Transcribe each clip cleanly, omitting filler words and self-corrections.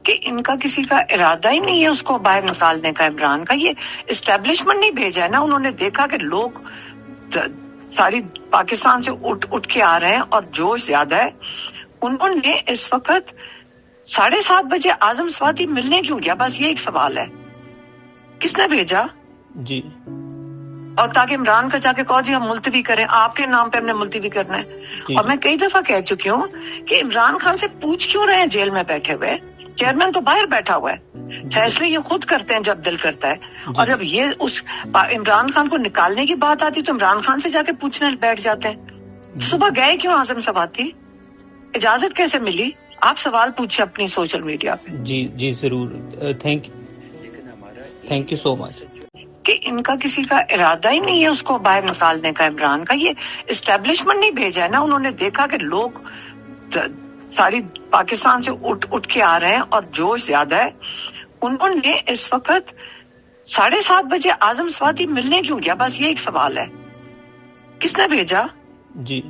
کہ ان کا کسی کا ارادہ ہی نہیں ہے اس کو باہر نکالنے کا، عمران کا. یہ اسٹیبلشمنٹ نہیں بھیجا ہے نا، انہوں نے دیکھا کہ لوگ ساری پاکستان سے اٹھ کے آ رہے ہیں اور جوش زیادہ ہے. انہوں نے اس وقت 7:30 بجے اعظم سواتی ملنے کیوں گیا؟ بس یہ ایک سوال ہے، کس نے بھیجا؟ جی. اور تاکہ عمران کا جا کے کہو جی ہم ملتوی کریں، آپ کے نام پہ ہم نے ملتوی کرنا ہے. اور میں کئی دفعہ کہہ چکی ہوں کہ عمران خان سے پوچھ کیوں رہے ہیں جیل میں بیٹھے ہوئے؟ چیئرمین تو باہر بیٹھا ہوا ہے، فیصلے یہ خود کرتے ہیں جب دل کرتا ہے. اور جب یہ اس عمران خان کو نکالنے کی بات آتی تو عمران خان سے جا کے پوچھنے بیٹھ جاتے ہیں. صبح گئے کیوں اعظم سواتی؟ اجازت کیسے ملی؟ آپ سوال پوچھیں اپنی سوشل میڈیا پہ. جی ضرور. تھینک یو سو مچ. کہ ان کا کسی کا ارادہ ہی نہیں ہے اس کو باہر نکالنے کا، عمران کا. یہ اسٹیبلشمنٹ نہیں بھیجا ہے نا، انہوں نے دیکھا کہ لوگ ساری پاکستان سے اٹھ کے آ رہے ہیں اور جوش زیادہ ہے. انہوں نے اس وقت 7:30 بجے اعظم سواتی ملنے کیوں گیا؟ بس یہ ایک سوال ہے، کس نے بھیجا؟ جی.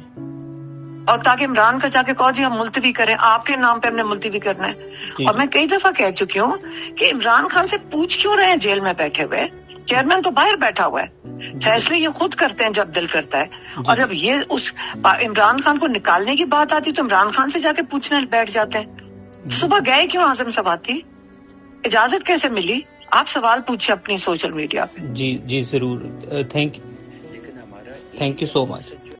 اور تاکہ عمران کا جا کے کہو جی ہم ملتوی کریں، آپ کے نام پہ ہم نے ملتوی کرنا ہے. اور میں کئی دفعہ کہہ چکی ہوں کہ عمران خان سے پوچھ کیوں رہے ہیں جیل میں بیٹھے ہوئے؟ چیئرمین تو باہر بیٹھا ہوا ہے، فیصلے یہ خود کرتے ہیں جب دل کرتا ہے. اور جب یہ اس عمران خان کو نکالنے کی بات آتی تو عمران خان سے جا کے پوچھنے بیٹھ جاتے ہیں. صبح گئے کیوں اعظم سواتی؟ اجازت کیسے ملی؟ آپ سوال پوچھیں اپنی سوشل میڈیا پہ. جی ضرور. Thank you so much.